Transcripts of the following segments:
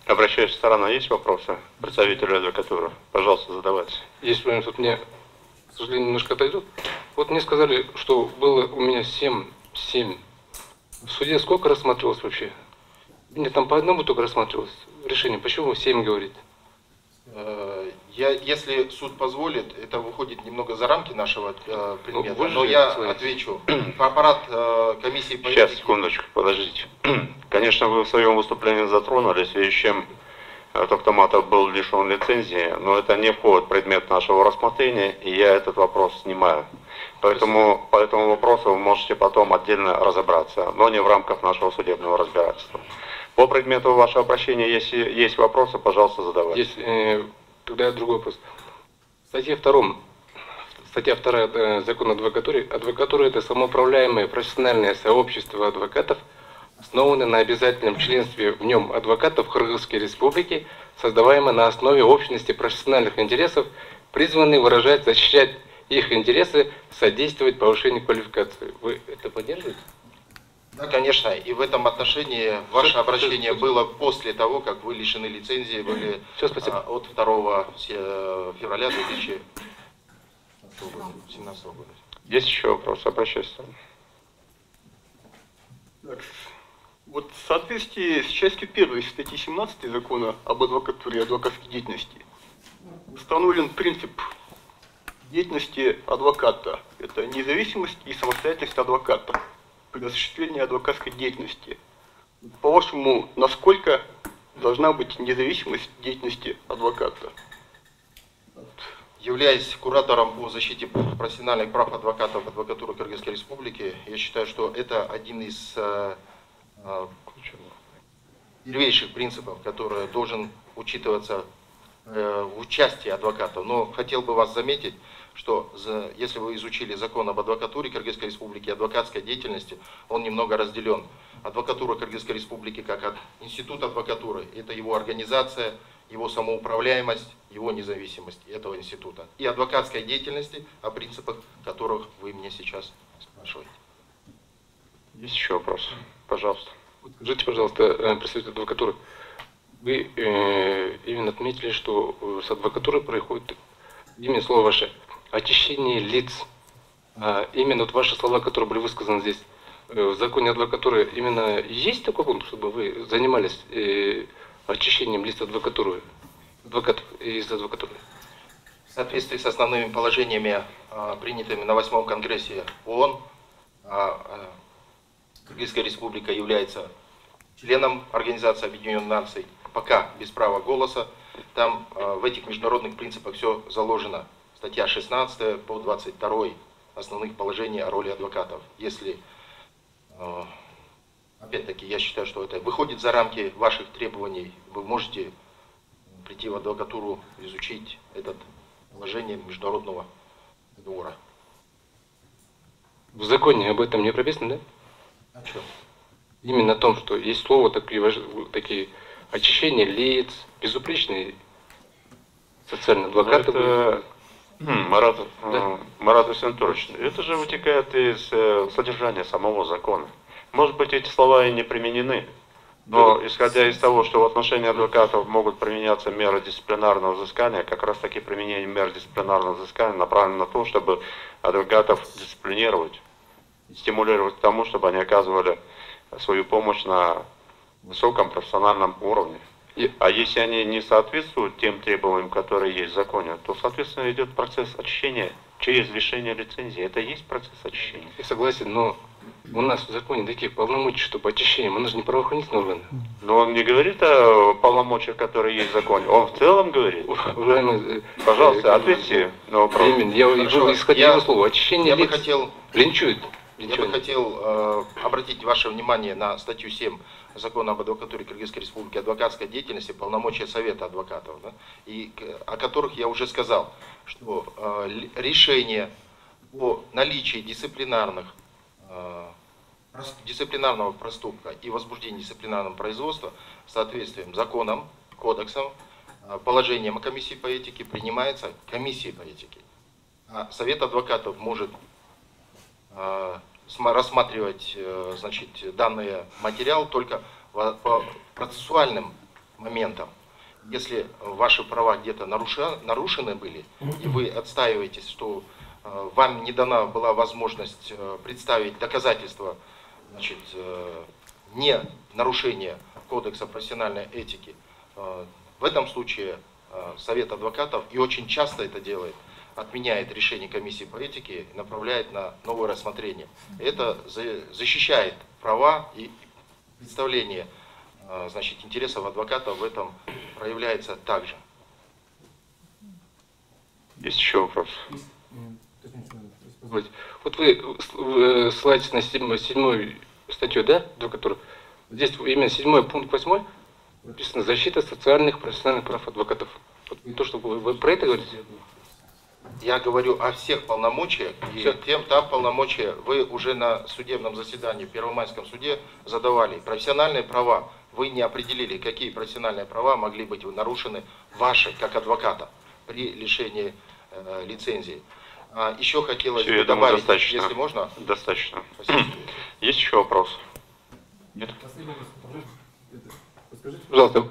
Обращающая сторона, есть вопросы представителю адвокатуры? Пожалуйста, задавайте. Если вы тут мне, к сожалению, немножко отойдут. Вот мне сказали, что было у меня 7. В суде сколько рассматривалось вообще? Мне там по одному только рассматривалось решение. Почему 7 говорит? Если суд позволит, это выходит немного за рамки нашего предмета, Ну, но я отвечу. Аппарат комиссии по Сейчас, этике... секундочку, подождите. Конечно, вы в своем выступлении затронули, в связи с чем Токтаматов был лишен лицензии, но это не входит в предмет нашего рассмотрения, и я этот вопрос снимаю. Поэтому по этому вопросу вы можете потом отдельно разобраться, но не в рамках нашего судебного разбирательства. По предмету вашего обращения, если есть вопросы, пожалуйста, задавайте. Тогда другой вопрос. Статья 2 закона адвокатуры. Адвокатура – это самоуправляемое профессиональное сообщество адвокатов, основанное на обязательном членстве в нем адвокатов Кыргызской Республики, создаваемое на основе общности профессиональных интересов, призванные выражать, защищать их интересы, содействовать повышению квалификации. Вы это поддерживаете? Да, конечно. И в этом отношении ваше обращение было после того, как вы лишены лицензии, были от 2 февраля 2017 года. Есть еще вопросы? Обращайтесь. Вот в соответствии с частью 1 статьи 17 закона об адвокатуре и адвокатской деятельности установлен принцип деятельности адвоката. Это независимость и самостоятельность адвоката при осуществлении адвокатской деятельности. По-вашему, насколько должна быть независимость деятельности адвоката? Являясь куратором по защите профессиональных прав адвокатов адвокатуры Кыргызской Республики, я считаю, что это один из первейших принципов, который должен учитываться в участии адвокатов. Но хотел бы вас заметить, что если вы изучили закон об адвокатуре Кыргызской Республики, адвокатской деятельности, он немного разделен. Адвокатура Кыргызской Республики как институт адвокатуры, это его организация, его самоуправляемость, его независимость этого института. И адвокатской деятельности, о принципах которых вы меня сейчас спрашиваете. Есть еще вопросы? Пожалуйста. Скажите, пожалуйста, представитель адвокатуры, вы именно отметили, что с адвокатурой происходит, именно слово ваше, очищение лиц. Именно вот ваши слова, которые были высказаны здесь, в законе адвокатуры, именно есть такой пункт, чтобы вы занимались очищением лиц адвокатуры, адвокатов из адвокатуры? В соответствии с основными положениями, принятыми на 8-м Конгрессе ООН, Кыргызская Республика является членом Организации Объединенных Наций, пока без права голоса. Там в этих международных принципах все заложено. Статья 16 по 22 основных положений о роли адвокатов. Если, опять-таки, я считаю, что это выходит за рамки ваших требований, вы можете прийти в адвокатуру, изучить это положение международного договора. В законе об этом не прописано, да? О чем? Именно о том, что есть слово такие очищения лиц, безупречные социальные адвокаты. Марат Васильевич, это же вытекает из содержания самого закона. Может быть, эти слова и не применены, но исходя из того, что в отношении адвокатов могут применяться меры дисциплинарного взыскания, как раз таки применение мер дисциплинарного взыскания направлено на то, чтобы адвокатов дисциплинировать, стимулировать к тому, чтобы они оказывали свою помощь на высоком профессиональном уровне. А если они не соответствуют тем требованиям, которые есть в законе, то, соответственно, идет процесс очищения через лишение лицензии. Это и есть процесс очищения. Я согласен, но у нас в законе таких полномочий, чтобы очищение, мы же не правоохранительные органы. Но он не говорит о полномочиях, которые есть в законе. Он в целом говорит. Пожалуйста, ответьте на вопрос. Исходя из его слова, очищение лиц линчует. Я бы хотел обратить ваше внимание на статью 7 Закона об адвокатуре Кыргызской Республики, адвокатской деятельности, полномочия Совета адвокатов, да, и о которых я уже сказал, что решение о наличии дисциплинарного проступка и возбуждении дисциплинарного производства с соответствием законам, кодексам, положениям комиссии по этике принимается комиссией по этике. А Совет адвокатов может рассматривать, значит, данный материал только по процессуальным моментом. Если ваши права где-то нарушены были, и вы отстаиваете, что вам не дана была возможность представить доказательства, значит, не нарушения Кодекса профессиональной этики, в этом случае Совет адвокатов, и очень часто это делает, отменяет решение комиссии по этике и направляет на новое рассмотрение. Это защищает права и представление, значит, интересов адвоката в этом проявляется также. Есть еще вопрос? Вот вы ссылаетесь на седьмую статью, да, до которой здесь именно 7 пункт 8 написано «Защита социальных профессиональных прав адвокатов». Вот то, что вы про это говорите? Я говорю о всех полномочиях, и там полномочия вы уже на судебном заседании в Первомайском суде задавали. Профессиональные права вы не определили, какие профессиональные права могли быть нарушены ваши, как адвоката, при лишении лицензии. Еще хотелось бы добавить, если можно. Достаточно. Спасибо. Есть еще вопрос? Нет? Пожалуйста,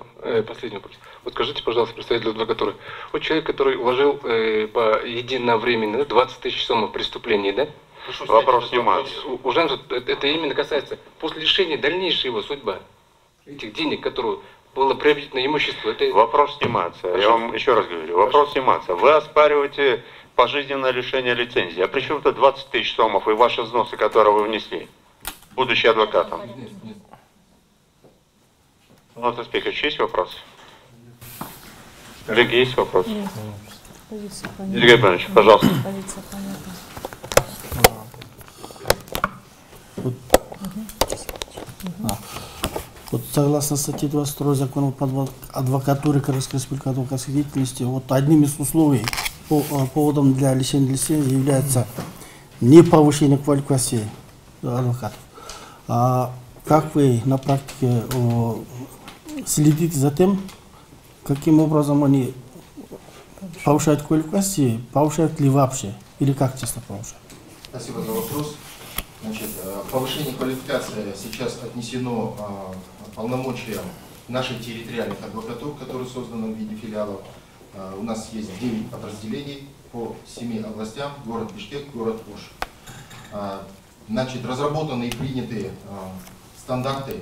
последний вопрос. Вот скажите, пожалуйста, представитель адвокатуры, вот человек, который вложил по единовременно 20 тысяч сомов в преступлении, да? Вопрос снимается. Уже это именно касается после лишения дальнейшей его судьба, этих денег, которые было приобретено имущество. Это... Вопрос снимается. Я вам еще раз говорю. Вопрос снимается. Вы оспариваете пожизненное лишение лицензии. А при чем тут 20 тысяч сомов и ваши взносы, которые вы внесли, будучи адвокатом? Анатолий Спекович, есть вопрос? Коллеги, есть вопрос? Сергей Иванович, пожалуйста. Позиция понятна. Вот согласно статье 22 закона по адвокатуре Кыргызской республики адвокатской деятельности, вот одним из условий поводом для лишения лицензии является не повышение квалификации адвокатов. А как вы на практике следите за тем, каким образом они повышают квалификации, повышают ли вообще, или как часто повышают? Спасибо за вопрос. Значит, повышение квалификации сейчас отнесено полномочиям наших территориальных адвокатур, которые созданы в виде филиалов. У нас есть 9 подразделений по 7 областям: город Бишкек, город Ош. Значит, разработаны и приняты стандарты,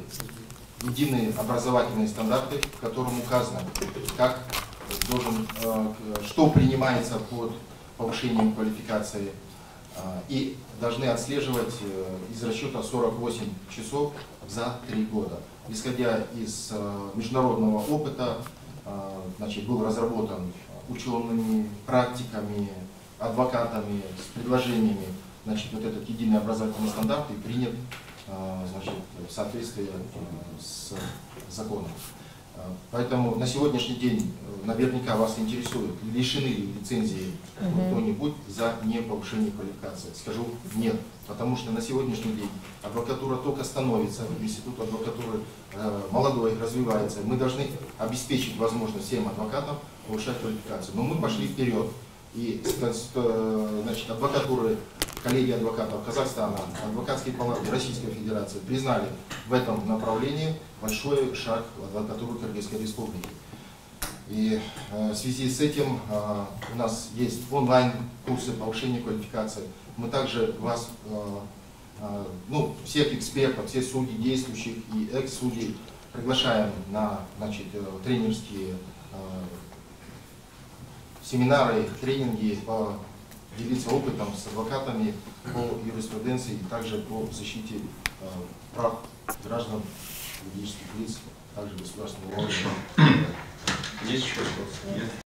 единые образовательные стандарты, в котором указано, как что принимается под повышением квалификации, и должны отслеживать из расчета 48 часов за 3 года. Исходя из международного опыта, значит, был разработан учеными, практиками, адвокатами, с предложениями, значит, вот этот единый образовательный стандарт и принят, значит, в соответствии с законом. Поэтому на сегодняшний день наверняка вас интересует, лишены ли лицензии кто-нибудь за неповышение квалификации. Скажу нет, потому что на сегодняшний день адвокатура только становится, институт адвокатуры молодой, развивается. Мы должны обеспечить возможность всем адвокатам повышать квалификацию. Но мы пошли вперед. И, значит, адвокатуры, коллегии адвокатов Казахстана, адвокатские палаты Российской Федерации признали в этом направлении большой шаг в адвокатуру Кыргызской Республики. И в связи с этим у нас есть онлайн-курсы повышения квалификации. Мы также вас, всех экспертов, всех судей действующих и экс-судей приглашаем на, значит, тренерские семинары, тренинги по делиться опытом с адвокатами по юриспруденции и также по защите прав граждан, юридических лиц, также государственного органа. Есть еще вопрос? Нет?